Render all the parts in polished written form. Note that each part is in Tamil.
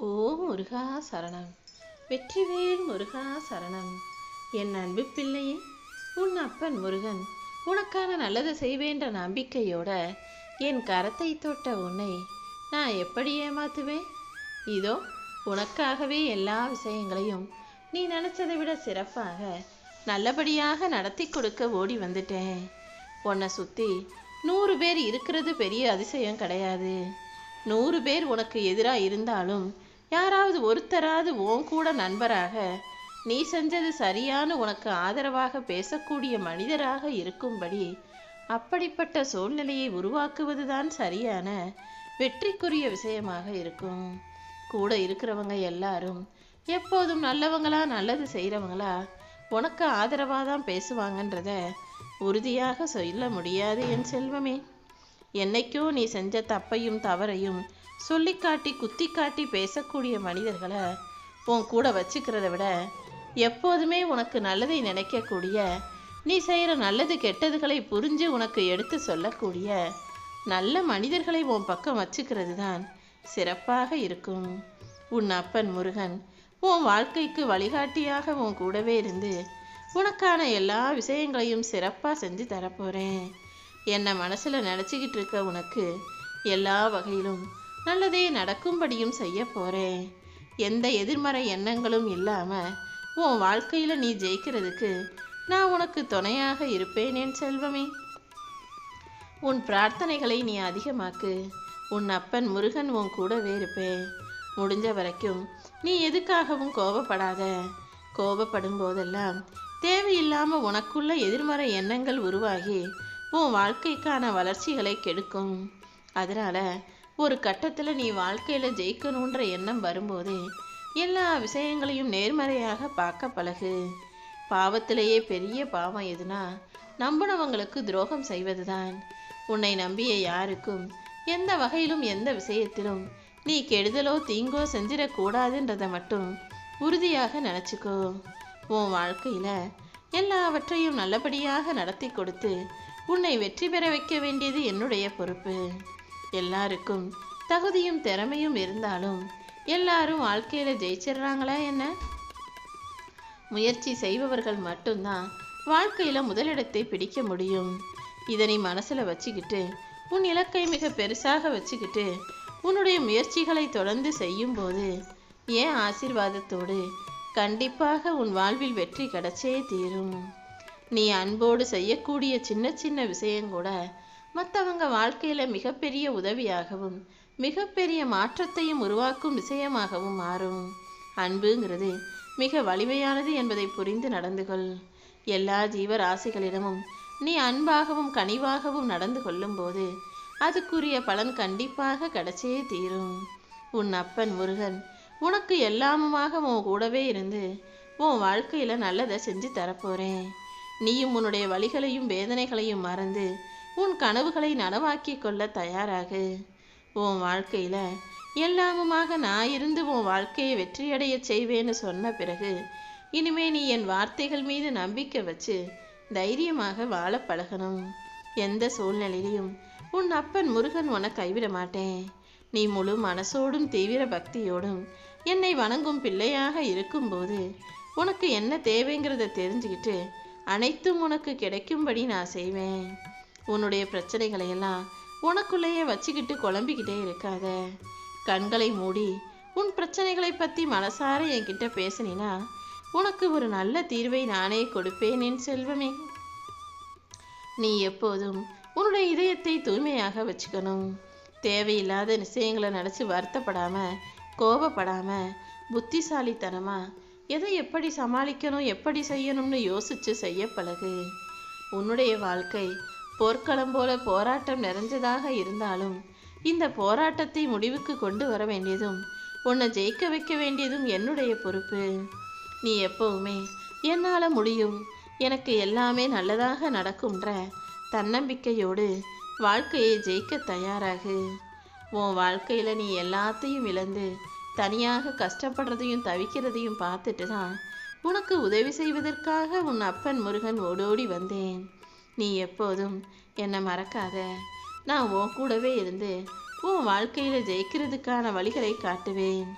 ஓ முருகா சரணம். வெற்றிவேல் முருகா சரணம். என் அன்பு பிள்ளையே, உன் அப்பன் முருகன் உனக்கான நல்லதை செய்வேன்ற நம்பிக்கையோட என் கரத்தை தொட்ட உன்னை நான் எப்படி ஏமாத்துவேன்? இதோ உனக்காகவே எல்லா விஷயங்களையும் நீ நினைச்சதை விட சிறப்பாக நல்லபடியாக நடத்தி கொடுக்க ஓடி வந்துட்டேன். உன்னை சுற்றி 100 பேர் இருக்கிறது பெரிய அதிசயம் கிடையாது. 100 பேர் உனக்கு எதிராக இருந்தாலும் யாராவது ஒருத்தராவது உன் கூட நண்பராக, நீ செஞ்சது சரியான உனக்கு ஆதரவாக பேசக்கூடிய மனிதராக இருக்கும்படி அப்படிப்பட்ட சூழ்நிலையை உருவாக்குவதுதான் சரியான வெற்றிக்குரிய விஷயமாக இருக்கும். கூட இருக்கிறவங்க எல்லாரும் எப்போதும் நல்லவங்களா, நல்லது செய்கிறவங்களா, உனக்கு ஆதரவாக தான் பேசுவாங்கன்றத உறுதியாக சொல்ல முடியாது என் செல்வமே. என்னைக்கோ நீ செஞ்ச தப்பையும் தவறையும் சொல்லிக்காட்டி குத்தி காட்டி பேசக்கூடிய மனிதர்களை உன் கூட வச்சுக்கிறத விட எப்போதுமே உனக்கு நல்லதை நினைக்கக்கூடிய, நீ செய்கிற நல்லது கெட்டதுகளை புரிஞ்சு உனக்கு எடுத்து சொல்லக்கூடிய நல்ல மனிதர்களை உன் பக்கம் வச்சுக்கிறது தான் சிறப்பாக இருக்கும். உன் அப்பன் முருகன் உன் வாழ்க்கைக்கு வழிகாட்டியாக உன் கூடவே இருந்து உனக்கான எல்லா விஷயங்களையும் சிறப்பாக செஞ்சு தரப்போகிறேன். என்னை மனசில் நினச்சிக்கிட்டு இருக்க உனக்கு எல்லா வகையிலும் நல்லதே நடக்கும்படியும் செய்ய போகிறேன். எந்த எதிர்மறை எண்ணங்களும் இல்லாமல் உன் வாழ்க்கையில் நீ ஜெயிக்கிறதுக்கு நான் உனக்கு துணையாக இருப்பேன் என் செல்வமே. உன் பிரார்த்தனைகளை நீ அதிகமாக்கு. உன் அப்பன் முருகன் உன் கூடவே இருப்பேன். முடிஞ்ச வரைக்கும் நீ எதுக்காகவும் கோபப்படாத. கோபப்படும் போதெல்லாம் தேவையில்லாமல் உனக்குள்ள எதிர்மறை எண்ணங்கள் உருவாகி உன் வாழ்க்கைக்கான வளர்ச்சிகளை கெடுக்கும். அதனால் ஒரு கட்டத்தில் நீ வாழ்க்கையில் ஜெயிக்கணுன்ற எண்ணம் வரும்போதே எல்லா விஷயங்களையும் நேர்மறையாக பார்க்க பழகு. பாவத்திலேயே பெரிய பாவம் எதுனா நம்பினவங்களுக்கு துரோகம் செய்வதுதான். உன்னை நம்பிய யாருக்கும் எந்த வகையிலும் எந்த விஷயத்திலும் நீ கெடுதலோ தீங்கோ செஞ்சிடக்கூடாதுன்றதை மட்டும் உறுதியாக நினச்சிக்கோ. உன் வாழ்க்கையில் எல்லாவற்றையும் நல்லபடியாக நடத்தி கொடுத்து உன்னை வெற்றி பெற வைக்க வேண்டியது என்னுடைய பொறுப்பு. எல்லாருக்கும் தகுதியும் திறமையும் இருந்தாலும் எல்லாரும் வாழ்க்கையில் ஜெயிச்சிடுறாங்களா என்ன? முயற்சி செய்பவர்கள் மட்டும்தான் வாழ்க்கையில் முதலிடத்தை பிடிக்க முடியும். இதனை மனசில் வச்சுக்கிட்டு உன் இலக்கை மிக பெருசாக வச்சுக்கிட்டு உன்னுடைய முயற்சிகளை தொடர்ந்து செய்யும்போது ஏன் ஆசீர்வாதத்தோடு கண்டிப்பாக உன் வாழ்வில் வெற்றி கிடைச்சே தீரும். நீ அன்போடு செய்யக்கூடிய சின்ன சின்ன விஷயங்கூட மற்றவங்க வாழ்க்கையில் மிகப்பெரிய உதவியாகவும் மிகப்பெரிய மாற்றத்தையும் உருவாக்கும் விஷயமாகவும் மாறும். அன்புங்கிறது மிக வலிமையானது என்பதை புரிந்து நடந்து கொள். எல்லா ஜீவராசிகளிடமும் நீ அன்பாகவும் கனிவாகவும் நடந்து கொள்ளும்போது அதுக்குரிய பலன் கண்டிப்பாக கிடைச்சே தீரும். உன் அப்பன் முருகன் உனக்கு எல்லாமுமாக உன் கூடவே இருந்து உன் வாழ்க்கையில் நல்லதை செஞ்சு தரப்போகிறேன். நீயும் உன்னுடைய வலிகளையும் வேதனைகளையும் மறந்து உன் கனவுகளை நனவாக்கி கொள்ள தயாராகு. உன் வாழ்க்கையில் எல்லாமுமாக நான் இருந்து உன் வாழ்க்கையை வெற்றியடைய செய்வேன்னு சொன்ன பிறகு இனிமே நீ என் வார்த்தைகள் மீது நம்பிக்கை வச்சு தைரியமாக வாழ பழகணும். எந்த சூழ்நிலையிலையும் உன் அப்பன் முருகன் உனக்கு கைவிட மாட்டேன். நீ முழு மனசோடும் தீவிர பக்தியோடும் என்னை வணங்கும் பிள்ளையாக இருக்கும்போது உனக்கு என்ன தேவைங்கிறத தெரிஞ்சுக்கிட்டு அனைத்தும் உனக்கு கிடைக்கும்படி நான் செய்வேன். உன்னுடைய பிரச்சனைகளையெல்லாம் உனக்குள்ளேயே வச்சுக்கிட்டு குழம்பிக்கிட்டே இருக்காத. கண்களை மூடி உன் பிரச்சனைகளை பற்றி மனசார என்கிட்ட பேசினா உனக்கு ஒரு நல்ல தீர்வை நானே கொடுப்பேன் என் செல்வமே. நீ எப்போதும் உன்னுடைய இதயத்தை தூய்மையாக வச்சுக்கணும். தேவையில்லாத விஷயங்களை நினச்சி வருத்தப்படாமல் கோபப்படாமல் புத்திசாலித்தனமாக எதை எப்படி சமாளிக்கணும் எப்படி செய்யணும்னு யோசித்து செய்ய பழகு. உன்னுடைய வாழ்க்கை போர்க்களம் போல போராட்டம் நிறைஞ்சதாக இருந்தாலும் இந்த போராட்டத்தை முடிவுக்கு கொண்டு வர வேண்டியதும் உன்னை ஜெயிக்க வைக்க வேண்டியதும் என்னுடைய பொறுப்பு. நீ எப்பவுமே என்னால் முடியும், எனக்கு எல்லாமே நல்லதாக நடக்கும்ன்ற தன்னம்பிக்கையோடு வாழ்க்கையை ஜெயிக்க தயாராகு. உன் வாழ்க்கையில் நீ எல்லாத்தையும் இழந்து தனியாக கஷ்டப்படுறதையும் தவிக்கிறதையும் பார்த்துட்டு தான் உனக்கு உதவி செய்வதற்காக உன் அப்பன் முருகன் ஓடோடி வந்தேன். நீ எப்போதும் என்னை மறக்காத. நான் உன் கூடவே இருந்து உன் வாழ்க்கையில் ஜெயிக்கிறதுக்கான வழிகளை காட்டுவேன்.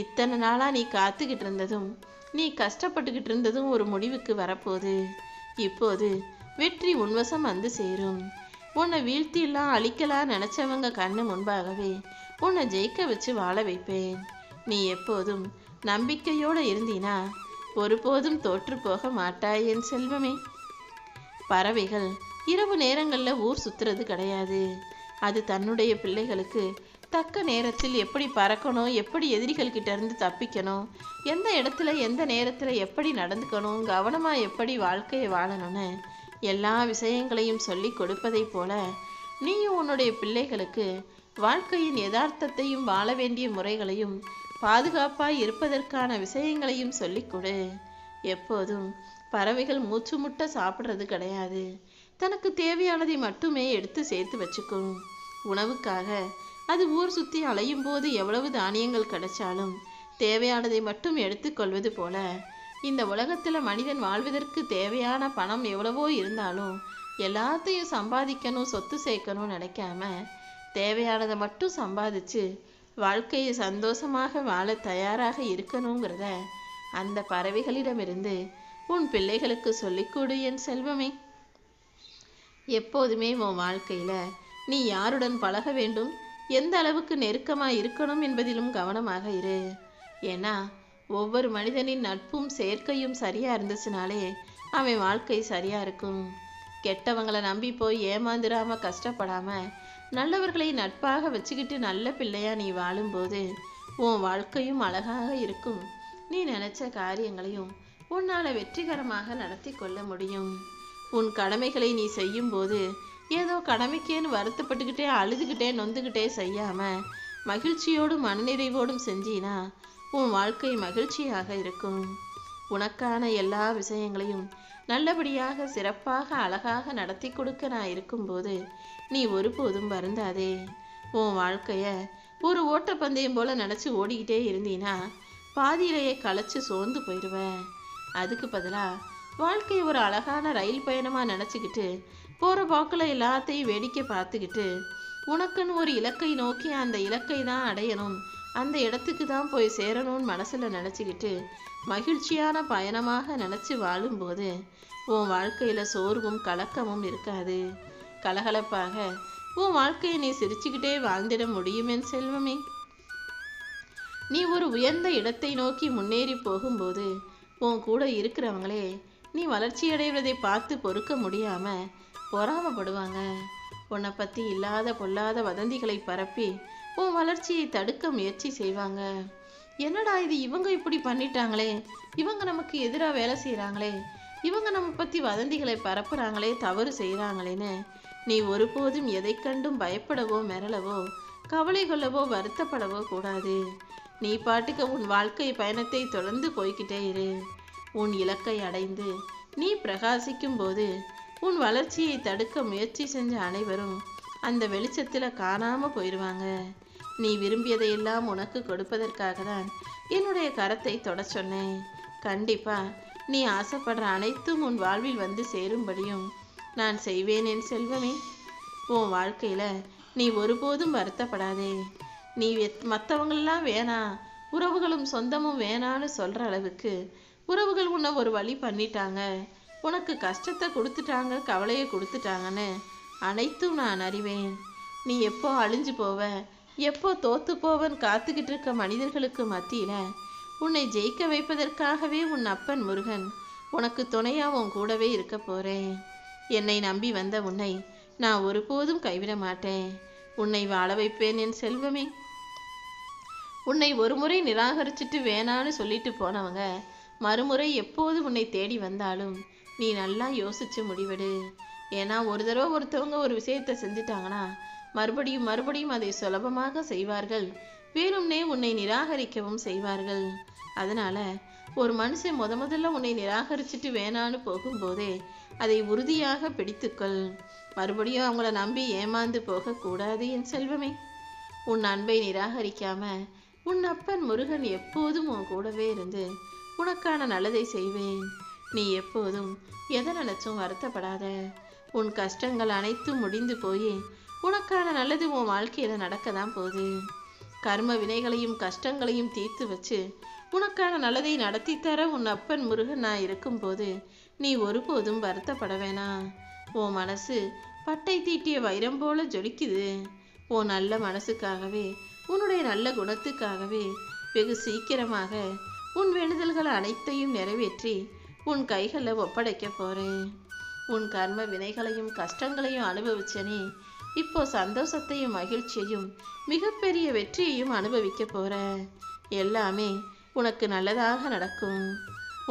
இத்தனை நாளா நீ காத்துக்கிட்டு இருந்ததும் நீ கஷ்டப்பட்டுக்கிட்டு இருந்ததும் ஒரு முடிவுக்கு வரப்போகுது. இப்போது வெற்றி உன்வசம் வந்து சேரும். உன்னை வீழ்த்திலாம் அழிக்கலாம் நினைச்சவங்க கண்ணு முன்பாகவே உன்னை ஜெயிக்க வச்சு வாழ வைப்பேன். நீ எப்போதும் நம்பிக்கையோடு இருந்தீனா ஒருபோதும் தோற்று போக மாட்டாய் என் செல்வமே. பறவைகள் இரவு நேரங்களில் ஊர் சுத்துறது கிடையாது. அது தன்னுடைய பிள்ளைகளுக்கு தக்க நேரத்தில் எப்படி பறக்கணும், எப்படி எதிரிகள் கிட்ட இருந்து தப்பிக்கணும், எந்த இடத்துல எந்த நேரத்தில் எப்படி நடந்துக்கணும், கவனமாக எப்படி வாழ்க்கையை வாழணும்னு எல்லா விஷயங்களையும் சொல்லி கொடுப்பதை போல நீயும் உன்னுடைய பிள்ளைகளுக்கு வாழ்க்கையின் யதார்த்தத்தையும் வாழ வேண்டிய முறைகளையும் பாதுகாப்பாய் இருப்பதற்கான விஷயங்களையும் சொல்லிக் கொடு. எப்போதும் பறவைகள் மூச்சு முட்ட சாப்பிட்றது கிடையாது. தனக்கு தேவையானதை மட்டுமே எடுத்து சேர்த்து வச்சுக்கும். உணவுக்காக அது ஊர் சுற்றி அலையும் போது எவ்வளவு தானியங்கள் கிடைச்சாலும் தேவையானதை மட்டும் எடுத்துக்கொள்வது போல இந்த உலகத்தில் மனிதன் வாழ்வதற்கு தேவையான பணம் எவ்வளவோ இருந்தாலும் எல்லாத்தையும் சம்பாதிக்கணும், சொத்து சேர்க்கணும்னு நினைக்காம தேவையானதை மட்டும் சம்பாதிச்சு வாழ்க்கையை சந்தோஷமாக வாழ தயாராக இருக்கணுங்கிறத அந்த பறவைகளிடமிருந்து உன் பிள்ளைகளுக்கு சொல்லிக்கொடு என் செல்வமே. எப்போதுமே உன் வாழ்க்கையில் நீ யாருடன் பழக வேண்டும், எந்த அளவுக்கு நெருக்கமாக இருக்கணும் என்பதிலும் கவனமாக இரு. ஏன்னா ஒவ்வொரு மனிதனின் நட்பும் சேர்க்கையும் சரியாக இருந்துச்சுனாலே அவன் வாழ்க்கை சரியாக இருக்கும். கெட்டவங்களை நம்பி போய் ஏமாந்துடாம கஷ்டப்படாம நல்லவர்களை நட்பாக வச்சுக்கிட்டு நல்ல பிள்ளையா நீ வாழும்போது உன் வாழ்க்கையும் அழகாக இருக்கும். நீ நினைச்ச காரியங்களையும் உன்னால் வெற்றிகரமாக நடத்தி கொள்ள முடியும். உன் கடமைகளை நீ செய்யும்போது ஏதோ கடமைக்கேன்னு வருத்தப்பட்டுக்கிட்டே அழுதுகிட்டே நொந்துக்கிட்டே செய்யாம மகிழ்ச்சியோடும் மனநிறைவோடும் செஞ்சினா உன் வாழ்க்கை மகிழ்ச்சியாக இருக்கும். உனக்கான எல்லா விஷயங்களையும் நல்லபடியாக சிறப்பாக அழகாக நடத்தி கொடுக்க நான் இருக்கும்போது நீ ஒருபோதும் வருந்தாதே. உன் வாழ்க்கைய ஒரு ஓட்டப்பந்தயம் போல நினச்சி ஓடிக்கிட்டே இருந்தீன்னா பாதியிலேயே களைச்சு சோர்ந்து போயிடுவேன். அதுக்கு பதிலாக வாழ்க்கையை ஒரு அழகான ரயில் பயணமாக நினச்சிக்கிட்டு போகிற போக்கில் எல்லாத்தையும் வேடிக்கை பார்த்துக்கிட்டு உனக்குன்னு ஒரு இலக்கை நோக்கி அந்த இலக்கை தான் அடையணும், அந்த இடத்துக்கு தான் போய் சேரணும்னு மனசில் நினச்சிக்கிட்டு மகிழ்ச்சியான பயணமாக நினச்சி வாழும்போது உன் வாழ்க்கையில் சோர்வும் கலக்கமும் இருக்காது. கலகலப்பாக உன் வாழ்க்கையை நீ சிரிச்சுக்கிட்டே வாழ்ந்திட முடியுமென் செல்வமே. நீ ஒரு உயர்ந்த இடத்தை நோக்கி முன்னேறி போகும்போது உன் கூட இருக்கிறவங்களே நீ வளர்ச்சி அடைவதை பார்த்து பொறுக்க முடியாம பொறாமப்படுவாங்க. உன்னை பற்றி இல்லாத பொல்லாத வதந்திகளை பரப்பி உன் வளர்ச்சியை தடுக்க முயற்சி செய்வாங்க. என்னடா இது, இவங்க இப்படி பண்ணிட்டாங்களே, இவங்க நமக்கு எதிராக வேலை செய்கிறாங்களே, இவங்க நம்ம பற்றி வதந்திகளை பரப்புகிறாங்களே, தவறு செய்கிறாங்களேன்னு நீ ஒருபோதும் எதை கண்டும் பயப்படவோ மிரளவோ கவலை கொள்ளவோ வருத்தப்படவோ கூடாது. நீ பாட்டுக்கு உன் வாழ்க்கை பயணத்தை தொடர்ந்து போய்கிட்டே இரு. உன் இலக்கை அடைந்து நீ பிரகாசிக்கும் போது உன் வளர்ச்சியை தடுக்க முயற்சி செஞ்ச அனைவரும் அந்த வெளிச்சத்தில் காணாமல் போயிடுவாங்க. நீ விரும்பியதையெல்லாம் உனக்கு கொடுப்பதற்காக தான் என்னுடைய கரத்தை தொட சொன்னேன். கண்டிப்பாக நீ ஆசைப்படுற அனைத்தும் உன் வாழ்வில் வந்து சேரும்படியும் நான் செய்வேன் என் செல்வமே. உன் வாழ்க்கையில் நீ ஒருபோதும் வருத்தப்படாதே. நீ மற்றவங்களெல்லாம் வேணாம், உறவுகளும் சொந்தமும் வேணான்னு சொல்கிற அளவுக்கு உறவுகள் உன்னை ஒரு வழி பண்ணிட்டாங்க, உனக்கு கஷ்டத்தை கொடுத்துட்டாங்க, கவலையை கொடுத்துட்டாங்கன்னு அனைத்தும் நான் அறிவேன். நீ எப்போ அழிஞ்சு போவ, எப்போ தோத்து போவன் காத்துக்கிட்டு இருக்க மனிதர்களுக்கு மத்தியில் உன்னை ஜெயிக்க வைப்பதற்காகவே உன் அப்பன் முருகன் உனக்கு துணையா உன் கூடவே இருக்க போகிறேன். என்னை நம்பி வந்த உன்னை நான் ஒருபோதும் கைவிட மாட்டேன். உன்னை வாழ வைப்பேன் என் செல்வமே. உன்னை ஒரு முறை நிராகரிச்சுட்டு வேணான்னு சொல்லிட்டு போனவங்க மறுமுறை எப்போது உன்னை தேடி வந்தாலும் நீ நல்லா யோசிச்சு முடிவெடு. ஏன்னா ஒரு தடவை ஒருத்தவங்க ஒரு விஷயத்தை செஞ்சுட்டாங்கன்னா மறுபடியும் மறுபடியும் அதை சுலபமாக செய்வார்கள், வேணும்னே உன்னை நிராகரிக்கவும் செய்வார்கள். அதனால ஒரு மனுஷன் முதல்ல உன்னை நிராகரிச்சுட்டு வேணான்னு போகும்போதே அதை உறுதியாக பிடித்துக்கொள். மறுபடியும் அவங்கள நம்பி ஏமாந்து போகக்கூடாது என் செல்வமே. உன் அன்பை நிராகரிக்காம உன் அப்பன் முருகன் எப்போதும் உன் கூடவே இருந்து உனக்கான நல்லதை செய்வேன். நீ எப்போதும் எதை நினைச்சும் வருத்தப்படாத. உன் கஷ்டங்கள் அனைத்தும் முடிந்து போய் உனக்கான நல்லது உன் வாழ்க்கையில நடக்க தான் போகுது. கர்ம வினைகளையும் கஷ்டங்களையும் தீர்த்து வச்சு உனக்கான நல்லதை நடத்தி தர உன் அப்பன் முருகன் நான் இருக்கும்போது நீ ஒருபோதும் வருத்தப்பட வேணாம். உன் மனசு பட்டை தீட்டிய வைரம் போல ஜொலிக்குது. உன் நல்ல மனசுக்காகவே, உன்னுடைய நல்ல குணத்துக்காகவே வெகு சீக்கிரமாக உன் வேண்டுதல்கள் அனைத்தையும் நிறைவேற்றி உன் கைகளில் ஒப்படைக்க போறேன். உன் கர்ம வினைகளையும் கஷ்டங்களையும் அனுபவிச்சனே, இப்போ சந்தோஷத்தையும் மகிழ்ச்சியையும் மிகப்பெரிய வெற்றியையும் அனுபவிக்க போற. எல்லாமே உனக்கு நல்லதாக நடக்கும்.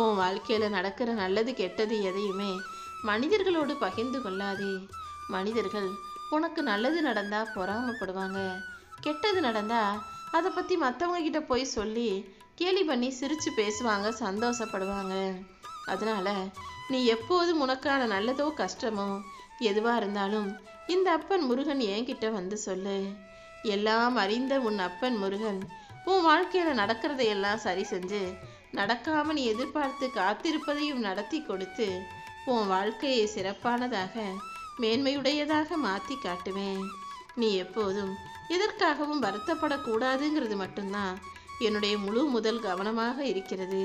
உன் வாழ்க்கையில நடக்கிற நல்லது கெட்டது எதையுமே மனிதர்களோடு பகிர்ந்து கொள்ளாதே. மனிதர்கள் உனக்கு நல்லது நடந்தா பொறாமப்படுவாங்க, கெட்டது நடந்தா அதை பத்தி மற்றவங்க கிட்ட போய் சொல்லி கேலி பண்ணி சிரிச்சு பேசுவாங்க, சந்தோஷப்படுவாங்க. அதனால நீ எப்போதும் உனக்கான நல்லதோ கஷ்டமோ எதுவா இருந்தாலும் இந்த அப்பன் முருகன் என்கிட்ட வந்து சொல்லு. எல்லாம் அறிந்த உன் அப்பன் முருகன் உன் வாழ்க்கையில நடக்கிறதையெல்லாம் சரி செஞ்சு நடக்காம நீ எதிர்பார்த்து காத்திருப்பதையும் நடத்தி கொடுத்து உன் வாழ்க்கையை சிறப்பானதாக மேன்மையுடையதாக மாற்றி காட்டுவேன். நீ எப்போதும் எதற்காகவும் வருத்தப்படக்கூடாதுங்கிறது மட்டும்தான் என்னுடைய முழு முதல் கவனமாக இருக்கிறது.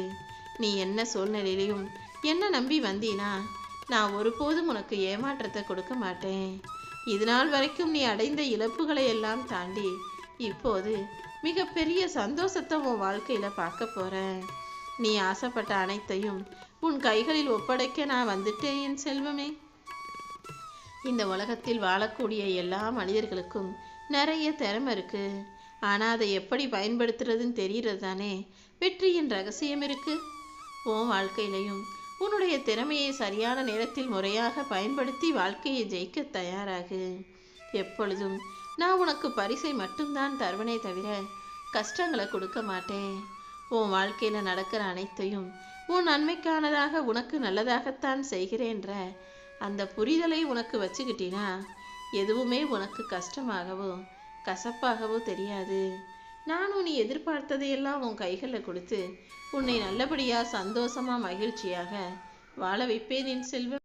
நீ என்ன சூழ்நிலையிலையும் என்ன நம்பி வந்தீனா நான் ஒருபோதும் உனக்கு ஏமாற்றத்தை கொடுக்க மாட்டேன். இதுநாள் வரைக்கும் நீ அடைந்த இழப்புகளை எல்லாம் தாண்டி இப்போது மிகப்பெரிய சந்தோஷத்தை உன் வாழ்க்கையில பார்க்க போறேன். நீ ஆசைப்பட்ட அனைத்தையும் உன் கைகளில் ஒப்படைக்க நான் வந்துட்டேன் என் செல்வமே. இந்த உலகத்தில் வாழக்கூடிய எல்லா மனிதர்களுக்கும் நிறைய திறமை இருக்கு. ஆனா அதை எப்படி பயன்படுத்துறதுன்னு தெரியறது தானே வெற்றியின் ரகசியம் இருக்கு. உன் வாழ்க்கையிலையும் உன்னுடைய திறமையை சரியான நேரத்தில் முறையாக பயன்படுத்தி வாழ்க்கையை ஜெயிக்க தயாராகு. எப்பொழுதும் நான் உனக்கு பரிசை மட்டும்தான் தருவனே தவிர கஷ்டங்களை கொடுக்க மாட்டேன். உன் வாழ்க்கையில நடக்கிற அனைத்தையும் உன் நன்மைக்கானதாக உனக்கு நல்லதாகத்தான் செய்கிறேன்ற அந்த புரிதலை உனக்கு வச்சுக்கிட்டினா எதுவுமே உனக்கு கஷ்டமாகவோ கசப்பாகவோ தெரியாது. நானும் நீ எதிர்பார்த்ததையெல்லாம் உன் கைகளில் கொடுத்து உன்னை நல்லபடியா சந்தோஷமா மகிழ்ச்சியாக வாழ வைப்பேன் என் செல்வம்.